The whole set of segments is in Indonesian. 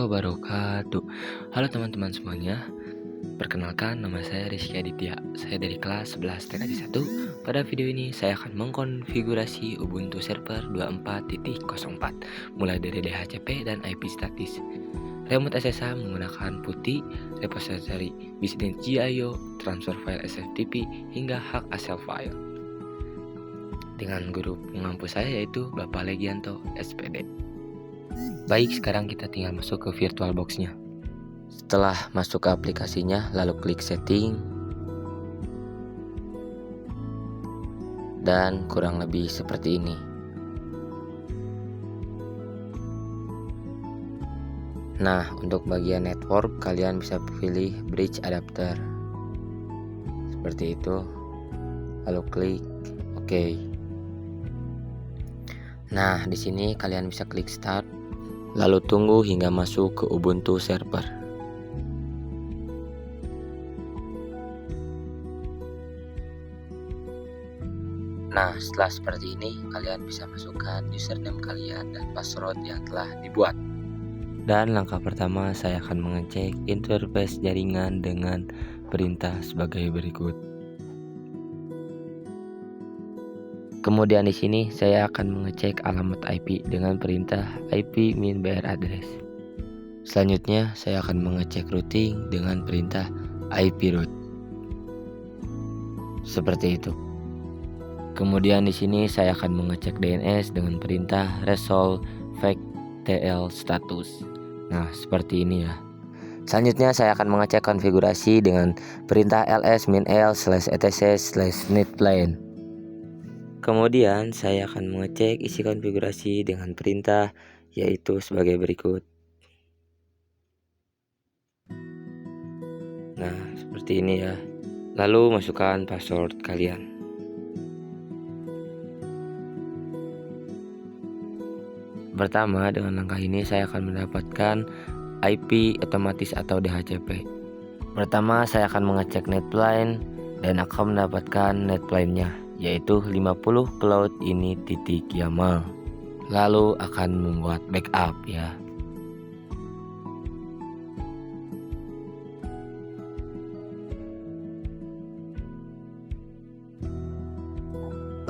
wabarakatuh. Halo teman-teman semuanya. Perkenalkan, nama saya Rizky Aditya. Saya dari kelas 11 TKJ 1. Pada video ini saya akan mengkonfigurasi Ubuntu Server 24.04 mulai dari DHCP dan IP statis. Remote SSH menggunakan PuTTY, repository business.gio, transfer file SFTP hingga hak asal file. Dengan guru pengampu saya yaitu Bapak Legianto SPD. Baik, sekarang kita tinggal masuk ke VirtualBox-nya. Setelah masuk ke aplikasinya, lalu klik setting. Dan kurang lebih seperti ini. Nah, untuk bagian network kalian bisa pilih bridge adapter. Seperti itu. Lalu klik OK. Nah, di sini kalian bisa klik start. Lalu tunggu hingga masuk ke Ubuntu server. Nah, setelah seperti ini, kalian bisa masukkan username kalian dan password yang telah dibuat. Dan langkah pertama, saya akan mengecek interface jaringan dengan perintah sebagai berikut. Kemudian di sini saya akan mengecek alamat IP dengan perintah IP min BR address. Selanjutnya saya akan mengecek routing dengan perintah IP route. Seperti itu. Kemudian di sini saya akan mengecek DNS dengan perintah resolve tl status. Nah, seperti ini ya. Selanjutnya saya akan mengecek konfigurasi dengan perintah ls-l/etc/netplan. Kemudian saya akan mengecek isi konfigurasi dengan perintah yaitu sebagai berikut. Nah, seperti ini ya. Lalu masukkan password kalian. Pertama, dengan langkah ini saya akan mendapatkan IP otomatis atau DHCP. Pertama, saya akan mengecek netplan dan akan mendapatkan netplan-nya yaitu 50 cloud ini titik YAML. Lalu akan membuat backup ya.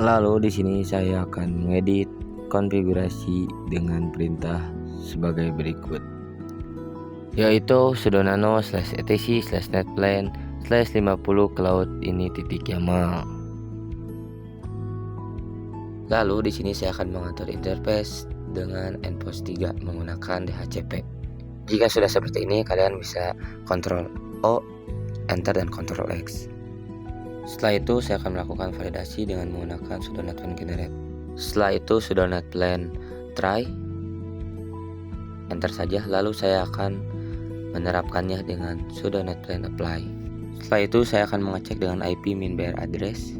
Lalu di sini saya akan mengedit konfigurasi dengan perintah sebagai berikut. Yaitu sudo nano/etc/netplan/50 cloud ini titik YAML. Lalu di sini saya akan mengatur interface dengan Npost 3 menggunakan DHCP. Jika sudah seperti ini, kalian bisa Ctrl O, Enter dan Ctrl X. Setelah itu saya akan melakukan validasi dengan menggunakan sudo netplan generate. Setelah itu sudo netplan try, Enter saja. Lalu saya akan menerapkannya dengan sudo netplan apply. Setelah itu saya akan mengecek dengan IP min BR address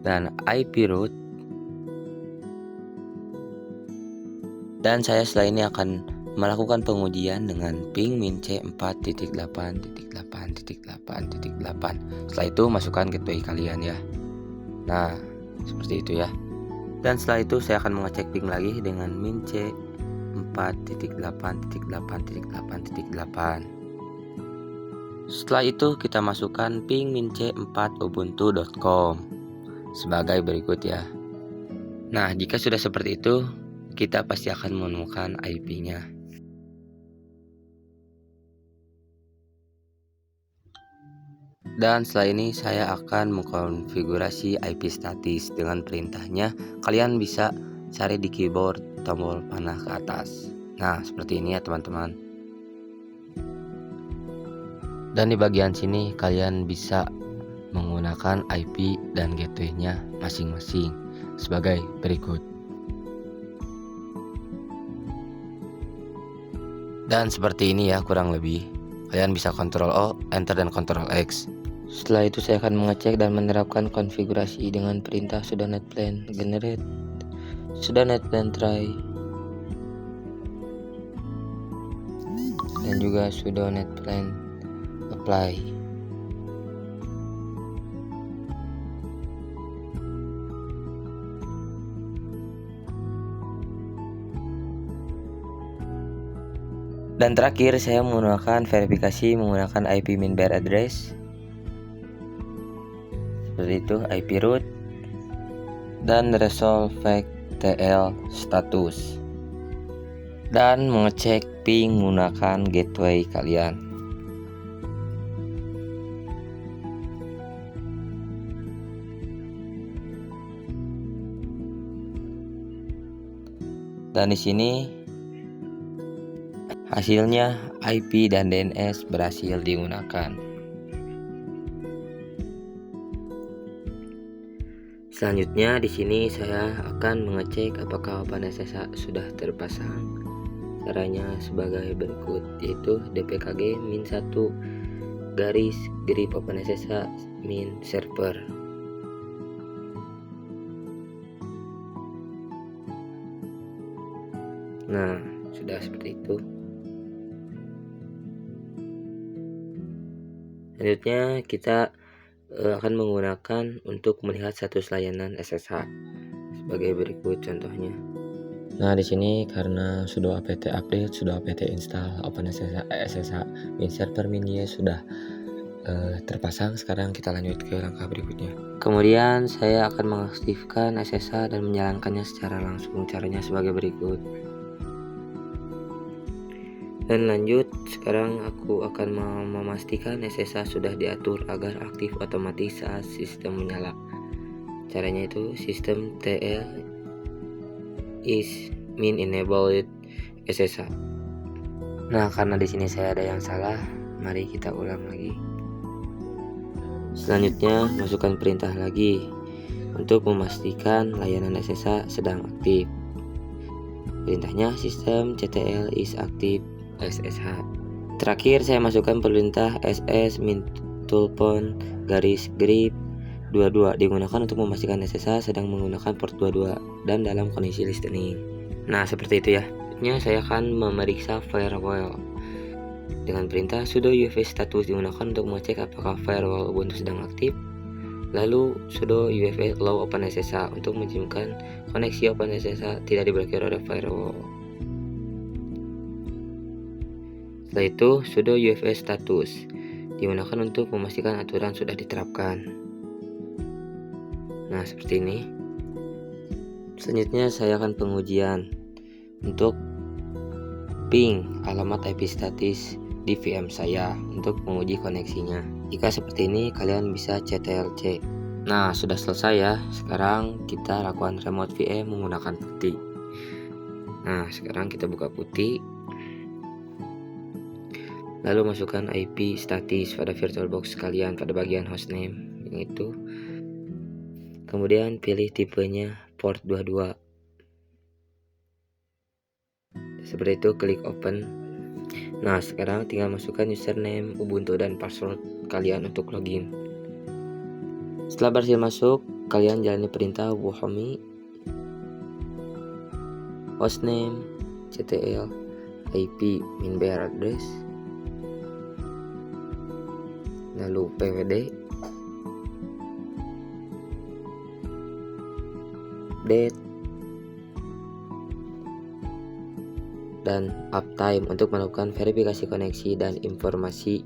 dan IP route, dan saya setelah ini akan melakukan pengujian dengan ping min c 4.8.8.8.8. Setelah itu masukkan gateway kalian ya. Nah, seperti itu ya. Dan setelah itu saya akan mengecek ping lagi dengan min c 4.8.8.8.8. Setelah itu kita masukkan ping min c 4 ubuntu.com sebagai berikut ya. Nah, jika sudah seperti itu, kita pasti akan menemukan IP-nya. Dan setelah ini saya akan mengkonfigurasi IP statis dengan perintahnya. Kalian bisa cari di keyboard tombol panah ke atas. Nah, seperti ini ya teman-teman. Dan di bagian sini kalian bisa menggunakan IP dan gateway-nya masing-masing sebagai berikut. Dan seperti ini ya kurang lebih. Kalian bisa Ctrl O, Enter dan Ctrl X. Setelah itu saya akan mengecek dan menerapkan konfigurasi dengan perintah sudo netplan generate, sudo netplan try, dan juga sudo netplan apply. Dan terakhir saya menggunakan verifikasi menggunakan IP min bare address. Seperti itu, IP root dan resolve tl status. Dan mengecek ping menggunakan gateway kalian. Dan di sini hasilnya IP dan DNS berhasil digunakan. Selanjutnya di sini saya akan mengecek apakah OpenSSH sudah terpasang. Caranya sebagai berikut, yaitu dpkg -1 garis grip OpenSSH min server. Nah, sudah seperti itu. Selanjutnya kita akan menggunakan untuk melihat status layanan SSH sebagai berikut contohnya. Nah, di sini karena sudah apt update, sudah apt install OpenSSH min server min sudah terpasang. Sekarang kita lanjut ke langkah berikutnya. Kemudian saya akan mengaktifkan SSH dan menjalankannya secara langsung. Caranya sebagai berikut. Dan lanjut, sekarang aku akan memastikan SSH sudah diatur agar aktif otomatis saat sistem menyala. Caranya itu sistem tl is min enabled SSH. Nah, karena di sini saya ada yang salah, mari kita ulang lagi. Selanjutnya, masukkan perintah lagi untuk memastikan layanan SSH sedang aktif. Perintahnya sistem ctl is active SSH. Terakhir saya masukkan perintah ss min toolpon garis grip 22 digunakan untuk memastikan SSH sedang menggunakan port 22 dan dalam kondisi listening. Nah, seperti itu ya. Selanjutnya saya akan memeriksa firewall dengan perintah sudo uv status digunakan untuk mengecek apakah firewall Ubuntu sedang aktif. Lalu sudo uv allow OpenSSH untuk mengizinkan koneksi OpenSSH tidak diblokir oleh firewall. Setelah itu, sudo uv status digunakan untuk memastikan aturan sudah diterapkan. Nah, seperti ini. Selanjutnya saya akan pengujian untuk ping alamat IP statis di VM saya untuk menguji koneksinya. Jika seperti ini, kalian bisa ctlc. Nah, sudah selesai ya. Sekarang kita lakukan remote VM menggunakan putih. Nah, sekarang kita buka putih. Lalu masukkan IP statis pada VirtualBox kalian pada bagian hostname yang itu. Kemudian pilih tipenya port 22. Seperti itu, klik open. Nah, sekarang tinggal masukkan username, Ubuntu dan password kalian untuk login. Setelah berhasil masuk, kalian jalani perintah whomi hostname ctl IP min bare address, lalu pwd date dan uptime untuk melakukan verifikasi koneksi dan informasi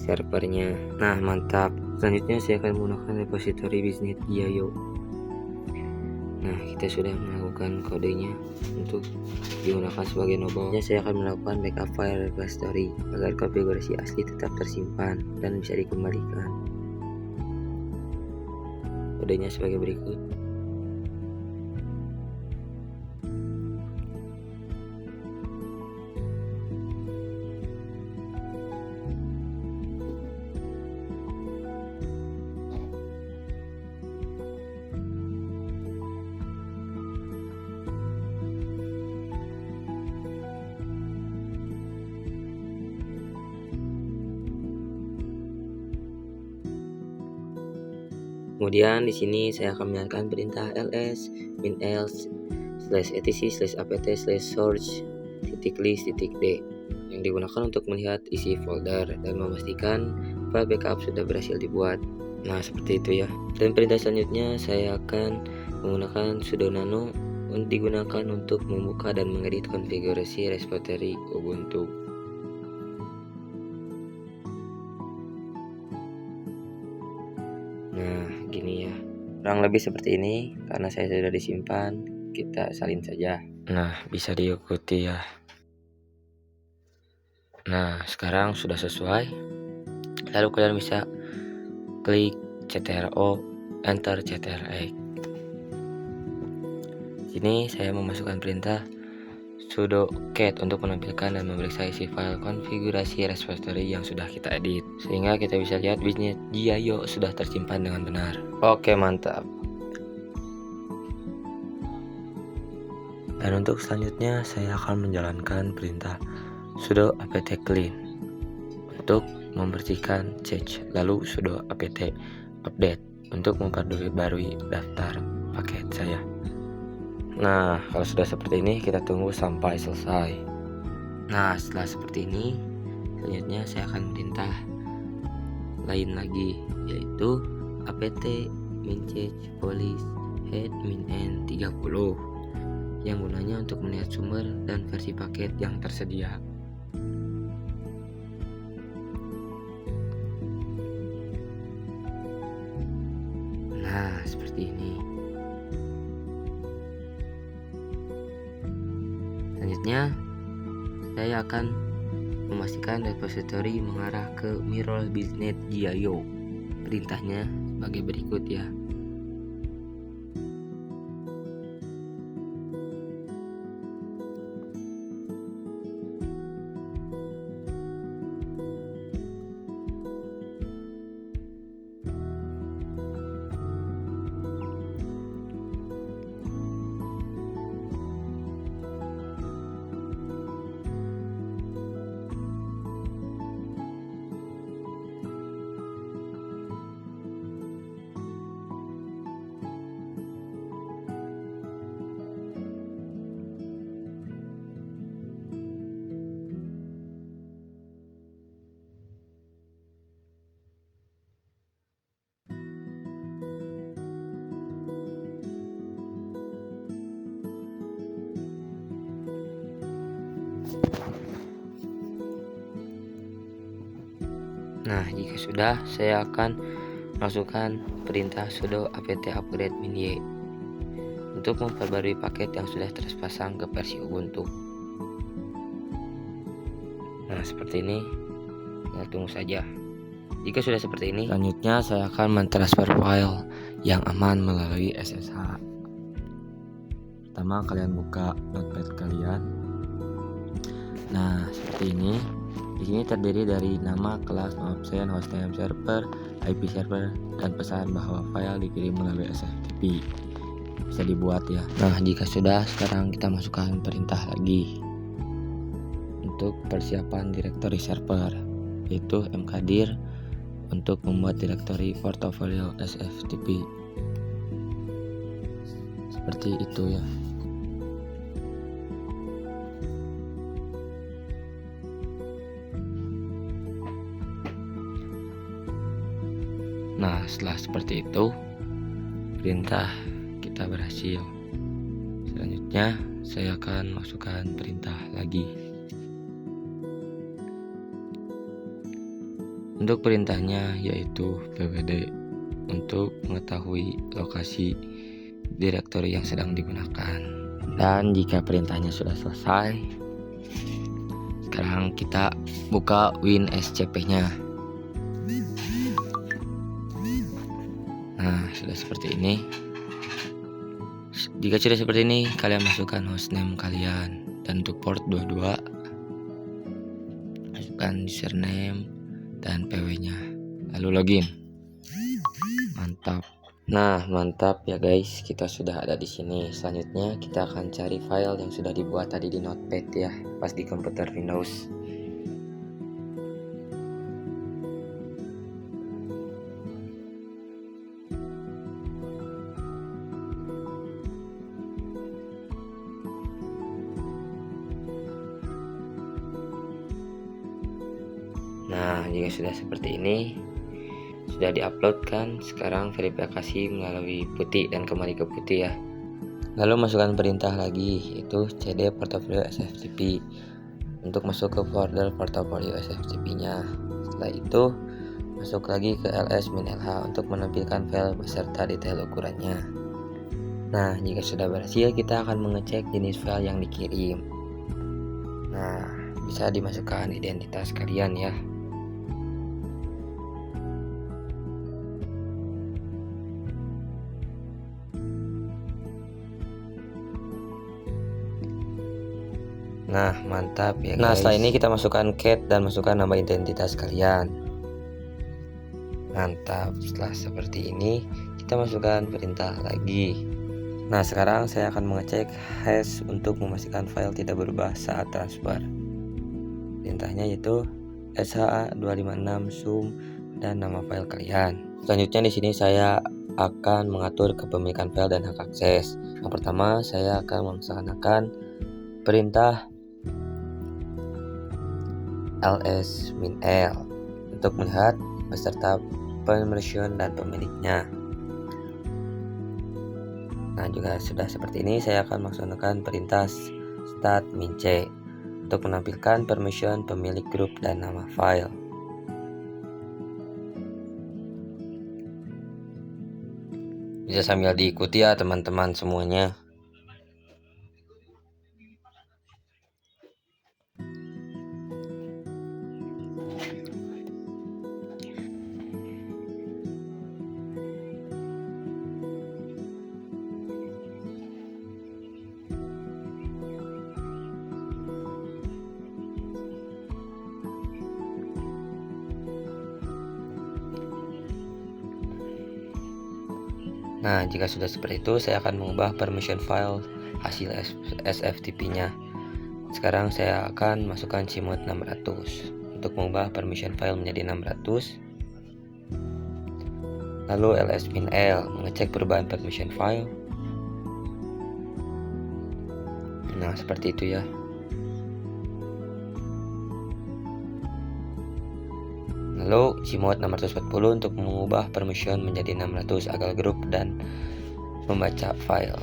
servernya. Nah, mantap. Selanjutnya saya akan menggunakan repository business.io. Nah, kita sudah melakukan kodenya untuk digunakan sebagai novel. Saya akan melakukan backup file repository agar konfigurasi asli tetap tersimpan dan bisa dikembalikan. Kodenya sebagai berikut. Kemudian di sini saya akan menjalankan perintah ls min else /etc/apt/source.list.d yang digunakan untuk melihat isi folder dan memastikan file backup sudah berhasil dibuat. Nah, seperti itu ya. Dan perintah selanjutnya saya akan menggunakan sudo nano digunakan untuk membuka dan mengedit konfigurasi repository Ubuntu. Nah, gini ya, kurang lebih seperti ini. Karena saya sudah disimpan, kita salin saja. Nah, bisa diikuti ya. Nah, sekarang sudah sesuai. Lalu kalian bisa klik CTRL, enter CTRL. Sini saya memasukkan perintah sudo cat untuk menampilkan dan memeriksa isi file konfigurasi repository yang sudah kita edit, sehingga kita bisa lihat bisnis GIO sudah tersimpan dengan benar. Oke, mantap. Dan untuk selanjutnya saya akan menjalankan perintah sudo apt clean untuk membersihkan cache, lalu sudo apt update untuk memperbarui daftar paket saya. Nah, kalau sudah seperti ini, kita tunggu sampai selesai. Nah, setelah seperti ini, selanjutnya saya akan perintah lain lagi, yaitu apt mincache polish head min n 30 yang gunanya untuk melihat sumber dan versi paket yang tersedia. Nah, seperti ini. Selanjutnya, saya akan memastikan repository mengarah ke Mirror Business GIO. Perintahnya sebagai berikut ya. Nah, jika sudah, saya akan masukkan perintah sudo apt upgrade min y untuk memperbarui paket yang sudah terpasang ke versi Ubuntu. Nah, seperti ini. Kita tunggu saja. Jika sudah seperti ini, selanjutnya saya akan mentransfer file yang aman melalui SSH. Pertama, kalian buka notepad kalian. Nah, seperti ini. Di sini terdiri dari nama, kelas, absen, hostname server, IP server, dan pesan bahwa file dikirim melalui SFTP. Bisa dibuat ya. Nah, jika sudah, sekarang kita masukkan perintah lagi untuk persiapan direktori server, yaitu mkdir untuk membuat direktori portofolio SFTP. Seperti itu ya. Nah, setelah seperti itu, perintah kita berhasil. Selanjutnya, saya akan masukkan perintah lagi. Untuk perintahnya yaitu pwd untuk mengetahui lokasi direktori yang sedang digunakan. Dan jika perintahnya sudah selesai, sekarang kita buka WinSCP-nya. Nah, sudah seperti ini. Jika sudah seperti ini, kalian masukkan hostname kalian, dan untuk port 22 masukkan username dan PW-nya, lalu login. Mantap. Nah, mantap ya guys, kita sudah ada di sini. Selanjutnya kita akan cari file yang sudah dibuat tadi di Notepad ya, pas di komputer Windows. Nah, jika sudah seperti ini, sudah diupload kan, sekarang verifikasi melalui putih dan kembali ke putih ya. Lalu masukkan perintah lagi, yaitu cd portofolio sftp untuk masuk ke folder portofolio sftp-nya. Setelah itu masuk lagi ke ls-lh untuk menampilkan file beserta detail ukurannya. Nah, jika sudah berhasil, kita akan mengecek jenis file yang dikirim. Nah, bisa dimasukkan identitas kalian ya. Nah, mantap ya guys. Nah, setelah ini kita masukkan cat dan masukkan nama identitas kalian. Mantap. Setelah seperti ini, kita masukkan perintah lagi. Nah, sekarang saya akan mengecek hash untuk memastikan file tidak berubah saat transfer. Perintahnya yaitu sha256sum dan nama file kalian. Selanjutnya di sini saya akan mengatur kepemilikan file dan hak akses. Yang pertama, saya akan melaksanakan perintah ls-l untuk melihat beserta permission dan pemiliknya. Nah, juga sudah seperti ini, saya akan melaksanakan perintah stat-min-c untuk menampilkan permission pemilik grup dan nama file. Bisa sambil diikuti ya teman-teman semuanya. Nah, jika sudah seperti itu, saya akan mengubah permission file hasil sftp-nya. Sekarang saya akan masukkan cmod 600 untuk mengubah permission file menjadi 600. Lalu ls-l mengecek perubahan permission file. Nah, seperti itu ya. Lalu cmod 640 untuk mengubah permission menjadi 600 agar grup dan membaca file.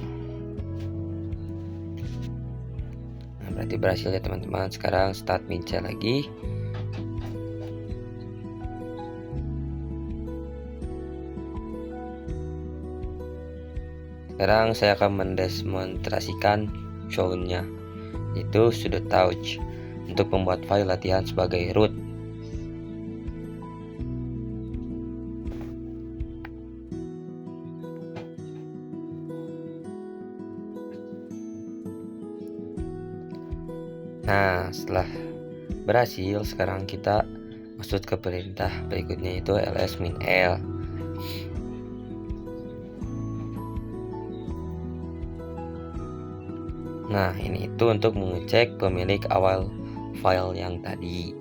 Nah, berarti berhasil ya teman-teman. Sekarang stat-min-c lagi. Sekarang saya akan mendemonstrasikan show-nya, yaitu sudo touch untuk membuat file latihan sebagai root. Nah, setelah berhasil, sekarang kita masuk ke perintah berikutnya, yaitu ls-l. Nah, ini itu untuk mengecek pemilik awal file yang tadi.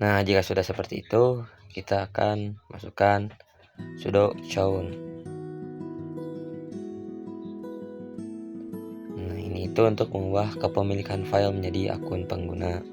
Nah, jika sudah seperti itu, kita akan masukkan sudo chown. Nah, ini itu untuk mengubah kepemilikan file menjadi akun pengguna.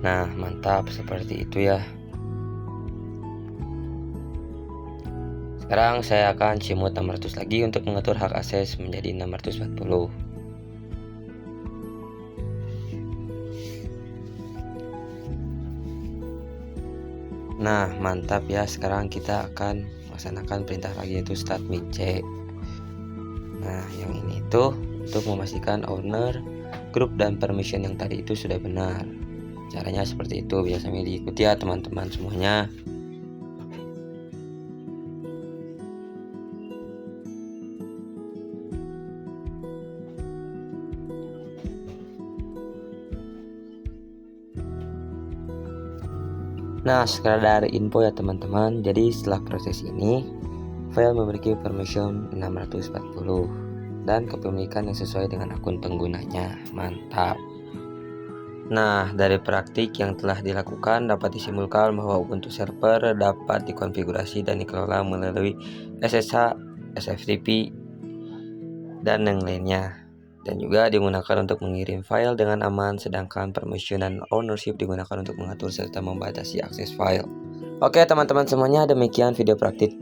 Nah, mantap, seperti itu ya. Sekarang saya akan cmod 600 lagi untuk mengatur hak akses menjadi 640. Nah, mantap ya. Sekarang kita akan melaksanakan perintah lagi, yaitu stat-min-c. Nah, yang ini itu untuk memastikan owner, grup, dan permission yang tadi itu sudah benar. Caranya seperti itu, bisa sambil diikuti ya teman-teman semuanya. Nah, sekadar info ya teman-teman, jadi setelah proses ini file memiliki permission 640 dan kepemilikan yang sesuai dengan akun penggunanya. Mantap. Nah, dari praktik yang telah dilakukan dapat disimpulkan bahwa Ubuntu Server dapat dikonfigurasi dan dikelola melalui SSH, SFTP, dan yang lainnya. Dan juga digunakan untuk mengirim file dengan aman, sedangkan permission dan ownership digunakan untuk mengatur serta membatasi akses file. Oke teman-teman semuanya, demikian video praktik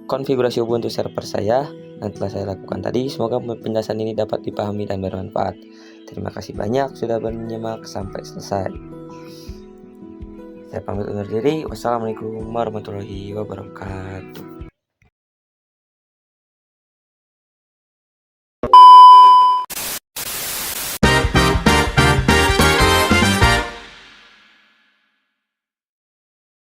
konfigurasi Ubuntu server saya yang telah saya lakukan tadi. Semoga penjelasan ini dapat dipahami dan bermanfaat. Terima kasih banyak sudah menyimak sampai selesai. Saya pamit undur diri. Wassalamualaikum warahmatullahi wabarakatuh.